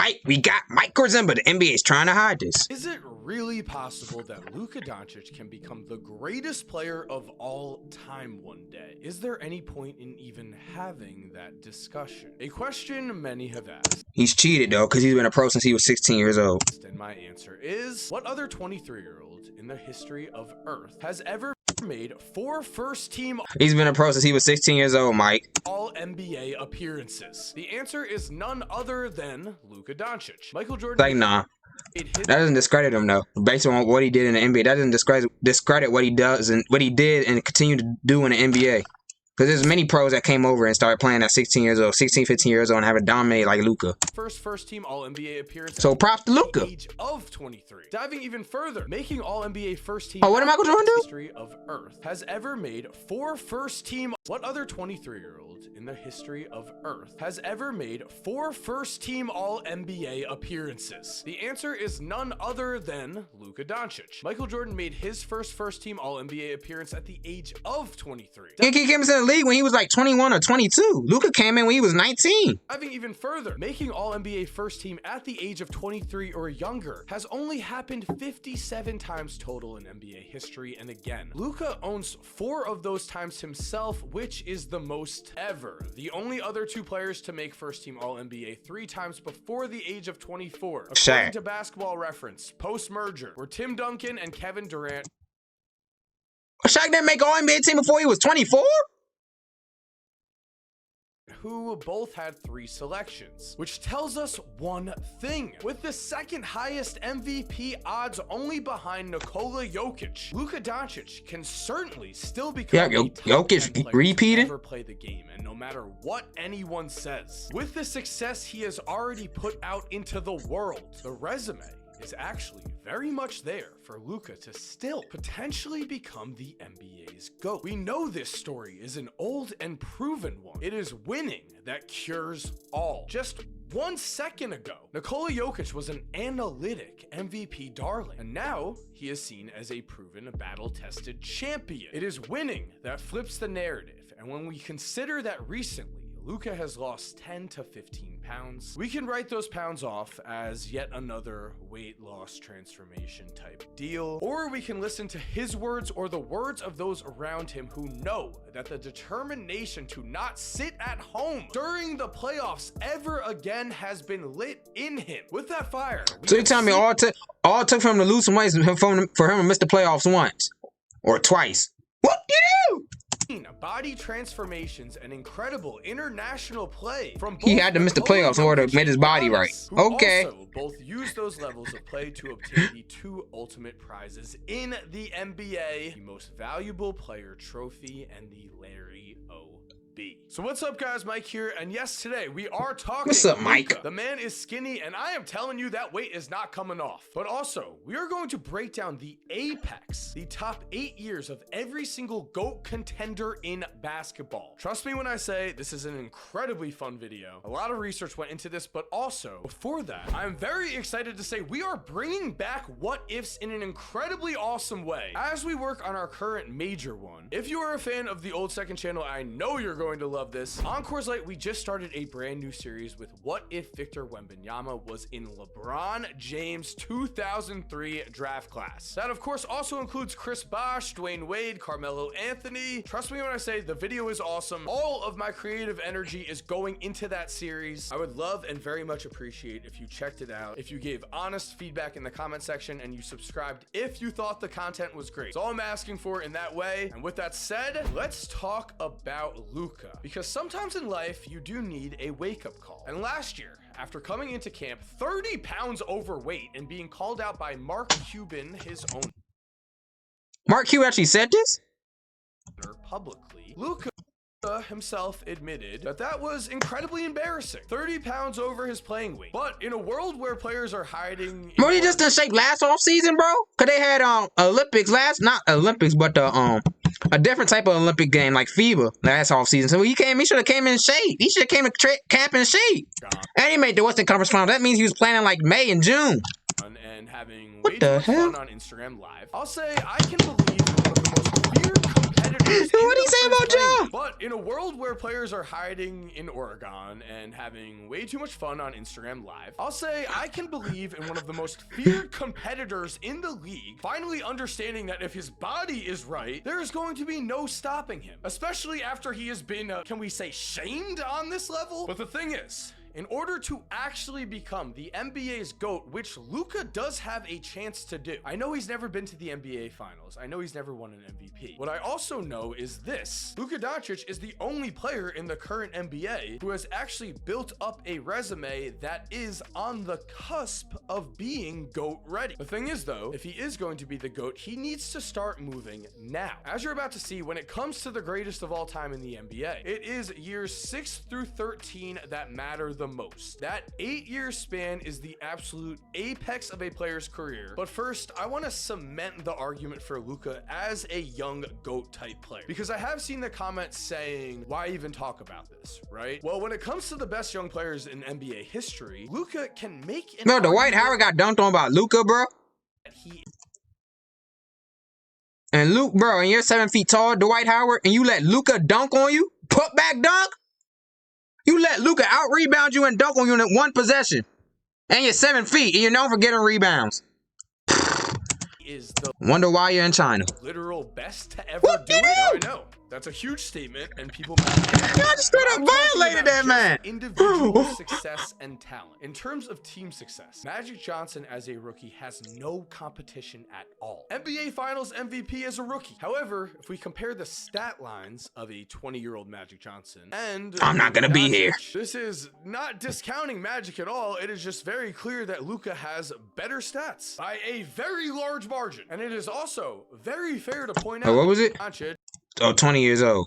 Mike, we got Mike Korzemba. The NBA is trying to hide this. Is it really possible that Luka Doncic can become the greatest player of all time one day? Is there any point in even having that discussion? A question many have asked. He's cheated, though, because he's been a pro since he was 16 years old. And my answer is, what other 23-year-old in the history of Earth has ever made 4 first-team... He's been a pro since he was 16 years old, Mike. All-NBA appearances? The answer is none other than Luka Doncic. Michael Jordan... Like, nah. That doesn't discredit him, though. Based on what he did in the NBA, that doesn't discredit what he does and what he did and continue to do in the NBA. Because there's many pros that came over and started playing at 16 years old, 16, 15 years old, and haven't dominated like Luka. First team All-NBA appearance. So props to Luka. Age of 23. Diving even further, making All-NBA first team. Oh, what did Michael Jordan do? History of Earth has ever made 4 first team. What other 23-year-old in the history of Earth has ever made 4 first team All-NBA appearances? The answer is none other than Luka Doncic. Michael Jordan made his first team All-NBA appearance at the age of 23. He came into the league when he was like 21 or 22. Luka came in when he was 19. Diving even further, making All-NBA first team at the age of 23 or younger has only happened 57 times total in NBA history, and again, Luka owns 4 of those times himself, which is the most ever. The only other 2 players to make first team All-NBA 3 times before the age of 24, according to Basketball Reference, post-merger, were Tim Duncan and Kevin Durant. Shaq didn't make All-NBA team before he was 24? Who both had 3 selections, which tells us one thing. With the second highest MVP odds only behind Nikola Jokic, Luka Doncic can certainly still become Jokic repeated. Ever play the game, and no matter what anyone says, with the success he has already put out into the world, the resume is actually very much there for Luka to still potentially become the NBA's GOAT. We know this story is an old and proven one. It is winning that cures all. Just 1 second ago, Nikola Jokic was an analytic MVP darling, and now he is seen as a proven battle-tested champion. It is winning that flips the narrative, and when we consider that recently, Luka has lost 10 to 15 pounds. We can write those pounds off as yet another weight loss transformation type deal, or we can listen to his words or the words of those around him who know that the determination to not sit at home during the playoffs ever again has been lit in him. With that fire. So you tell me all it took for him to lose some weight for him to miss the playoffs once or twice. What you do? Body transformations and incredible international play from both. He had to miss the playoffs in order to make his body right. Okay. Also both use those levels of play to obtain the 2 ultimate prizes in the NBA: the most valuable player trophy and the Larry O. So what's up, guys? Mike here, and yes, today we are talking. What's up, Mike? Luka. The man is skinny, and I am telling you that weight is not coming off. But also, we are going to break down the apex, the top 8 years of every single GOAT contender in basketball. Trust me when I say this is an incredibly fun video. A lot of research went into this, but also, before that, I'm very excited to say we are bringing back what ifs in an incredibly awesome way as we work on our current major one. If you are a fan of the old second channel, I know you're going to love this. On Coors Light, we just started a brand new series with what if Victor Wembanyama was in LeBron James 2003 draft class. That of course also includes Chris Bosh, Dwayne Wade, Carmelo Anthony. Trust me when I say the video is awesome. All of my creative energy is going into that series. I would love and very much appreciate if you checked it out, if you gave honest feedback in the comment section, and you subscribed if you thought the content was great. That's all I'm asking for in that way. And with that said, let's talk about Luka, because sometimes in life you do need a wake-up call. And last year, after coming into camp 30 pounds overweight and being called out by Mark Cuban, his own Mark Cuban actually said this publicly, Luka himself admitted that was incredibly embarrassing. 30 pounds over his playing weight. But in a world where players are hiding... Bro, he just in shape last off season, bro? Cause they had Olympics not Olympics, but a different type of Olympic game like FIBA last off season. So he should have came in shape. He should have came to camp in shape. And he made the Western Conference Finals. That means he was planning like May and June. And having way too much fun on Instagram Live. I'll say I can believe one of the most weird competitive competitors. What do you say about Ja? But in a world where players are hiding in Oregon and having way too much fun on Instagram Live, I'll say I can believe in one of the most feared competitors in the league finally understanding that if his body is right, there is going to be no stopping him, especially after he has been, can we say, shamed on this level? But the thing is, in order to actually become the NBA's GOAT, which LUKA does have a chance to do. I know he's never been to the NBA Finals. I know he's never won an MVP. What I also know is this. Luka Doncic is the only player in the current NBA who has actually built up a resume that is on the cusp of being GOAT ready. The thing is though, if he is going to be the GOAT, he needs to start moving now. As you're about to see, when it comes to the greatest of all time in the NBA, it is years 6 through 13 that matter the most. That 8-year span is the absolute apex of a player's career. But first, I want to cement the argument for Luka as a young GOAT type player, because I have seen the comments saying, why even talk about this, right? Well, when it comes to the best young players in NBA history, Luka can make an Bro, Dwight Howard got dunked on by Luka, bro. And Luke, bro, and you're 7 feet tall, Dwight Howard, and you let Luka dunk on you? Put back dunk? You let Luka out-rebound you and dunk on you in one possession. And you're 7 feet, and you're known for getting rebounds. Is the Wonder why you're in China. literal best to ever do it? Now I know. That's a huge statement, and people might. Y'all just straight up violated that man. Individual success and talent. In terms of team success, Magic Johnson as a rookie has no competition at all. NBA Finals MVP as a rookie. However, if we compare the stat lines of a 20-year-old Magic Johnson and I'm not gonna be here. This is not discounting Magic at all. It is just very clear that Luka has better stats by a very large margin. And it is also very fair to point out. Oh, what was it? Doncic. Oh, 20 years old.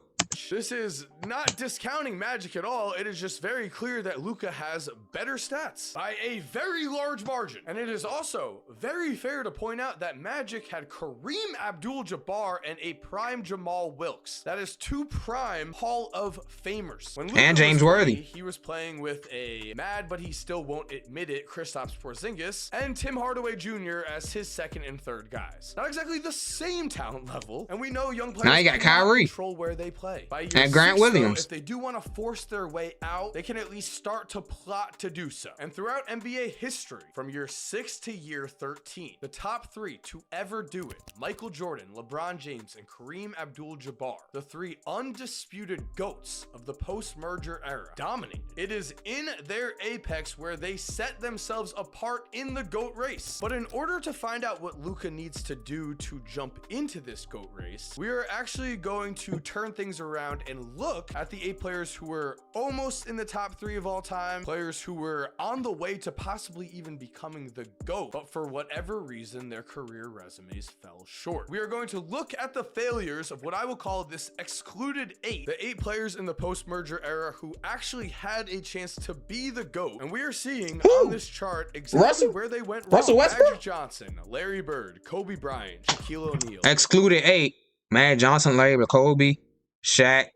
This is not discounting Magic at all. It is just very clear that Luka has better stats by a very large margin. And it is also very fair to point out that Magic had Kareem Abdul-Jabbar and a prime Jamal Wilkes. That is 2 prime Hall of Famers. When Luka And James was Worthy. 20, he was playing with a mad, but he still won't admit it, Kristaps Porzingis, and Tim Hardaway Jr. as his second and third guys. Not exactly the same talent level, and we know young players Now you got cannot Kyrie. control where they play. By year And Grant 6, though, Williams. if they do want to force their way out, they can at least start to plot to do so. And throughout NBA history, from year 6 to year 13, the top 3 to ever do it, Michael Jordan, LeBron James, and Kareem Abdul-Jabbar, the 3 undisputed GOATs of the post-merger era, dominated. It is in their apex where they set themselves apart in the GOAT race. But in order to find out what Luka needs to do to jump into this GOAT race, we are actually going to turn things around and look at the 8 players who were almost in the top 3 of all time, players who were on the way to possibly even becoming the GOAT, but for whatever reason, their career resumes fell short. We are going to look at the failures of what I will call this excluded 8, the 8 players in the post-merger era who actually had a chance to be the GOAT. And we are seeing on this chart exactly where they went wrong. Russell Westbrook? Magic Johnson, Larry Bird, Kobe Bryant, Shaquille O'Neal. Excluded 8. Magic Johnson, Larry, Kobe, Shaq,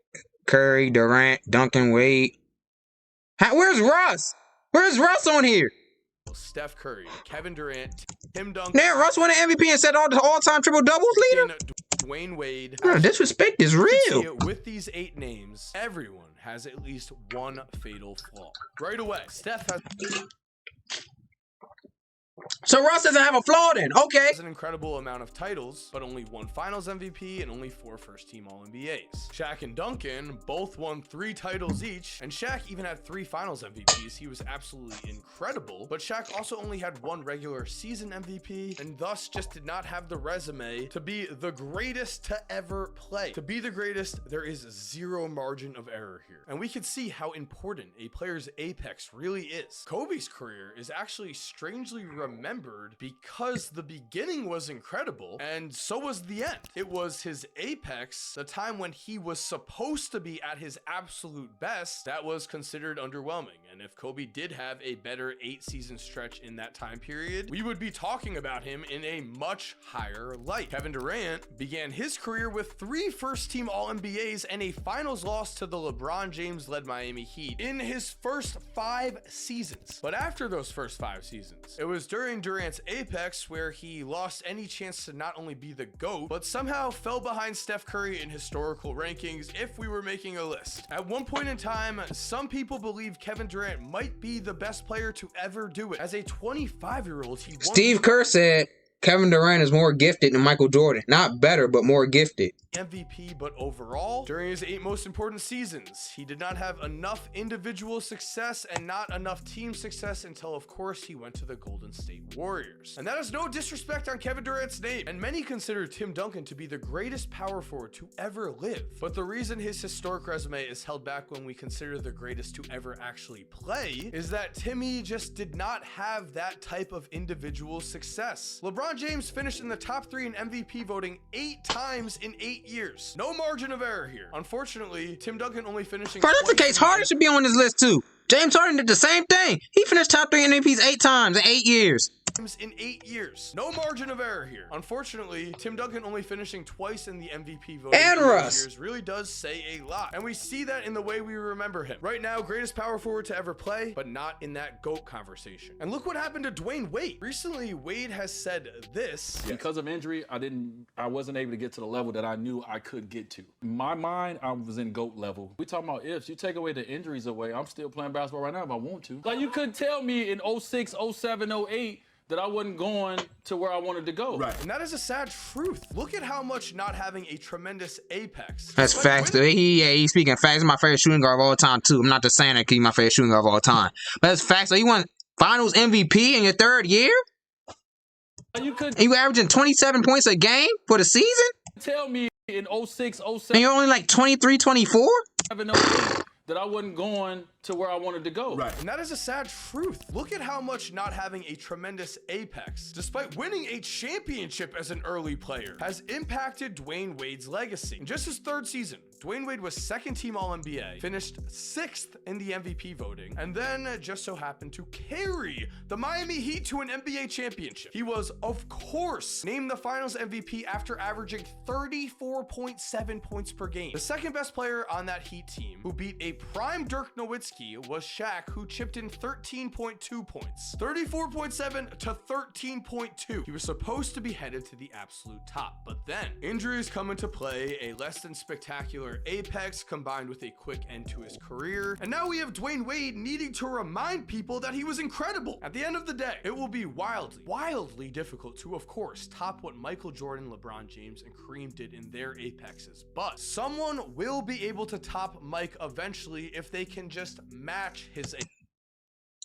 Curry, Durant, Duncan, Wade. Where's Russ? Where's Russ on here? Steph Curry, Kevin Durant, Tim Duncan. Damn, Russ won an MVP and set all-time triple-doubles leader? Dwayne Wade. Bro, disrespect is real. With these 8 names, everyone has at least one fatal flaw. Right away, Steph has So Russ doesn't have a flaw then. Okay. an incredible amount of titles, but only 1 Finals MVP and only 4 first-team All-NBAs. Shaq and Duncan both won 3 titles each, and Shaq even had 3 Finals MVPs. He was absolutely incredible, but Shaq also only had 1 regular season MVP, and thus just did not have the resume to be the greatest to ever play. To be the greatest, there is 0 margin of error here, and we can see how important a player's apex really is. Kobe's career is actually strangely remembered because the beginning was incredible and so was the end. It was his apex, the time when he was supposed to be at his absolute best, that was considered underwhelming. And if Kobe did have a better 8-season stretch in that time period, we would be talking about him in a much higher light. Kevin Durant began his career with 3 first-team All-NBAs and a finals loss to the LeBron James-led Miami Heat in his first 5 seasons. But after those first 5 seasons, it was during Durant's apex, where he lost any chance to not only be the GOAT, but somehow fell behind Steph Curry in historical rankings if we were making a list. At one point in time, some people believe Kevin Durant might be the best player to ever do it. As a 25-year-old, he won. Steve Kerr said Kevin Durant is more gifted than Michael Jordan. Not better, but more gifted. MVP, but overall, during his 8 most important seasons, he did not have enough individual success and not enough team success until, of course, he went to the Golden State Warriors. And that is no disrespect on Kevin Durant's name, and many consider Tim Duncan to be the greatest power forward to ever live. But the reason his historic resume is held back when we consider the greatest to ever actually play is that Timmy just did not have that type of individual success. LeBron James finished in the top 3 in MVP voting 8 times in 8 years. No margin of error here. Unfortunately, Tim Duncan only finishing. Bro, that's the case. Harden should be on this list too. James Harden did the same thing. He finished top 3 MVPs 8 times in 8 years. In 8 years. No margin of error here. Unfortunately, Tim Duncan only finishing twice in the MVP voting and in Russ years really does say a lot. And we see that in the way we remember him. Right now, greatest power forward to ever play, but not in that GOAT conversation. And look what happened to Dwayne Wade. Recently, Wade has said this. Because of injury, I wasn't able to get to the level that I knew I could get to. In my mind, I was in GOAT level. We talking about ifs. You take away the injuries away, I'm still playing basketball right now if I want to. Like, you couldn't tell me in 06, 07, 08 that I wasn't going to where I wanted to go. Right. And that is a sad truth. Look at how much not having a tremendous apex. That's facts. He's speaking facts. He's my favorite shooting guard of all time too. I'm not just saying that he's my favorite shooting guard of all time. But that's facts. So you won finals MVP in your 3rd year? And you averaging 27 points a game for the season? Tell me in 06, 07. And you're only like 23, 24? That I wasn't going to where I wanted to go. Right. And that is a sad truth. Look at how much not having a tremendous apex, despite winning a championship as an early player, has impacted Dwayne Wade's legacy. In just his 3rd season, Dwayne Wade was 2nd team All-NBA, finished 6th in the MVP voting, and then just so happened to carry the Miami Heat to an NBA championship. He was, of course, named the finals MVP after averaging 34.7 points per game. The 2nd best player on that Heat team, who beat a prime Dirk Nowitzki, was Shaq, who chipped in 13.2 points. 34.7 to 13.2. He was supposed to be headed to the absolute top, but then injuries come into play, a less than spectacular apex combined with a quick end to his career, and now we have Dwayne Wade needing to remind people that he was incredible. At the end of the day, it will be wildly difficult to, of course, top what Michael Jordan, LeBron James, and Kareem did in their apexes, but someone will be able to top Mike eventually if they can just match his.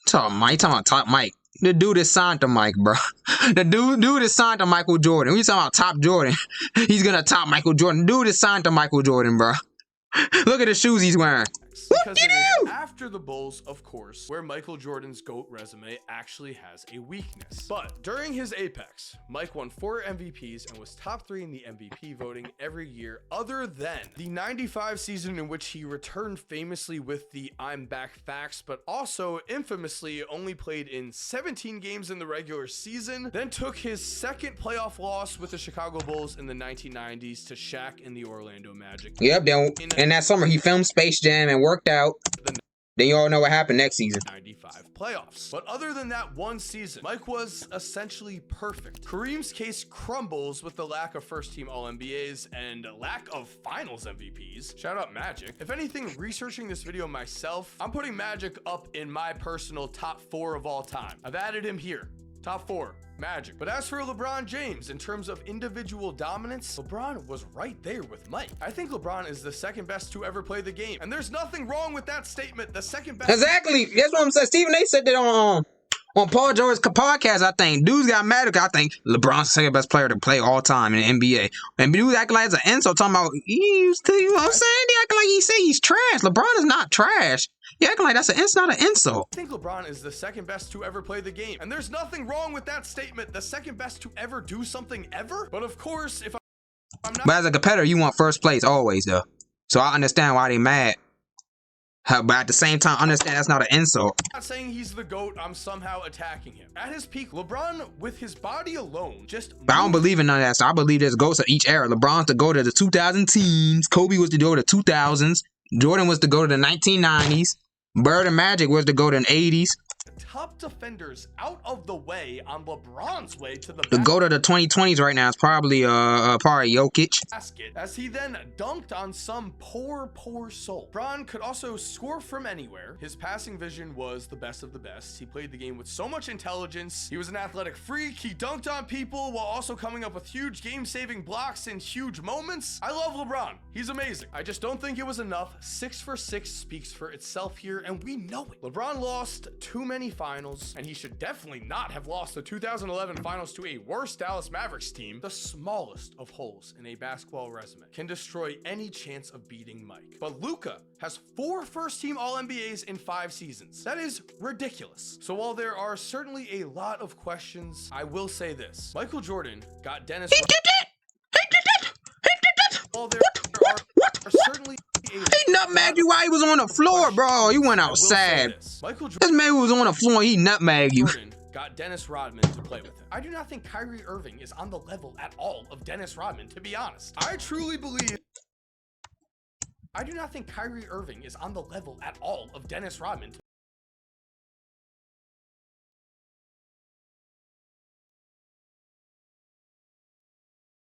Talking about top Mike. The dude is signed to Mike, bro. The dude is signed to Michael Jordan. We talking about top Jordan. He's gonna top Michael Jordan. Dude is signed to Michael Jordan, bro. Look at the shoes he's wearing. Because it is after the Bulls, of course, where Michael Jordan's GOAT resume actually has a weakness. But during his apex, Mike won 4 MVPs and was top 3 in the MVP voting every year, other than the 95 season in which he returned famously with the I'm back facts, but also infamously only played in 17 games in the regular season, then took his 2nd playoff loss with the Chicago Bulls in the 1990s to Shaq and the Orlando Magic. Yep, in that summer he filmed Space Jam and worked out. Then you all know what happened next season. 95 playoffs. But other than that one season, Mike was essentially perfect. Kareem's case crumbles with the lack of 1st team All-NBAs and lack of finals MVPs. Shout out Magic. If anything, researching this video myself, I'm putting Magic up in my personal top 4 of all time. I've added him here. Top 4. Magic. But as for LeBron James, in terms of individual dominance, LeBron was right there with Mike. I think LeBron is the 2nd best to ever play the game, and there's nothing wrong with that statement. The 2nd best. Exactly. That's what I'm saying. Stephen A. said that on Paul George's podcast. I think dudes got mad because I think LeBron's the 2nd best player to play all time in the NBA. And dudes acting like it's an insult, talking about you know what I'm saying? They acting like he say he's trash. LeBron is not trash. You acting like it's not an insult. I think LeBron is the 2nd best to ever play the game, and there's nothing wrong with that statement. The 2nd best to ever do something ever. But of course, if I'm not. But as a competitor, you want 1st place always, though. So I understand why they mad. But at the same time, understand that's not an insult. I'm not saying he's the GOAT. I'm somehow attacking him. At his peak, LeBron, with his body alone, just. But I don't believe in none of that. So I believe there's GOATs of each era. LeBron's the GOAT of the 2000 teams. Kobe was the GOAT of the 2000s. Jordan was the GOAT of the 1990s. Bird and Magic was the GOAT in the 80s. top defenders out of the way on LeBron's way to the The GOAT of the 2020s right now is probably Jokic. basket, as he then dunked on some poor soul. LeBron could also score from anywhere. His passing vision was the best of the best. He played the game with so much intelligence. He was an athletic freak. He dunked on people while also coming up with huge game-saving blocks in huge moments. I love LeBron. He's amazing. I just don't think it was enough. 6 for 6 speaks for itself here, and we know it. LeBron lost too many finals, and he should definitely not have lost the 2011 finals to a worse Dallas Mavericks team. The smallest of holes in a basketball resume can destroy any chance of beating Mike. But LUKA has 4 first-team All-NBAs in 5 seasons. That is ridiculous. So while there are certainly a lot of questions, I will say this. Michael Jordan got Dennis... He did it! He did it! He did it! While there are certainly... He nutmegged you while he was on the floor, bro. He went outside. Michael This man was on the floor and he nutmegged you. Jordan got Dennis Rodman to play with him. I do not think Kyrie Irving is on the level at all of Dennis Rodman, to be honest. I do not think Kyrie Irving is on the level at all of Dennis Rodman.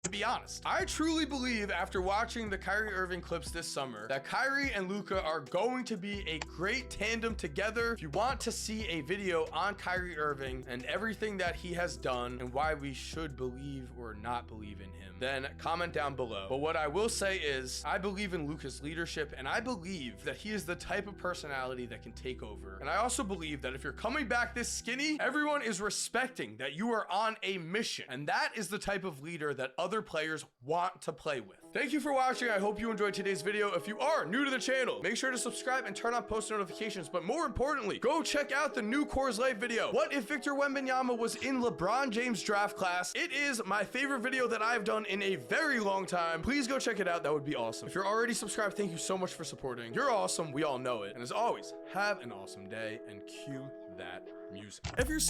To be honest, I truly believe after watching the Kyrie Irving clips this summer that Kyrie and LUKA are going to be a great tandem together. If you want to see a video on Kyrie Irving and everything that he has done and why we should believe or not believe in him, then comment down below. But what I will say is I believe in LUKA's leadership, and I believe that he is the type of personality that can take over. And I also believe that if you're coming back this skinny, everyone is respecting that you are on a mission, and that is the type of leader that other players want to play with. Thank you for watching. I hope you enjoyed today's video. If you are new to the channel, make sure to subscribe and turn on post notifications. But more importantly, go check out the new Coors Light video. What if Victor Wembanyama was in LeBron James draft class? It is my favorite video that I've done in a very long time. Please go check it out. That would be awesome. If you're already subscribed, thank you so much for supporting. You're awesome. We all know it. And as always, have an awesome day and cue that music. If you're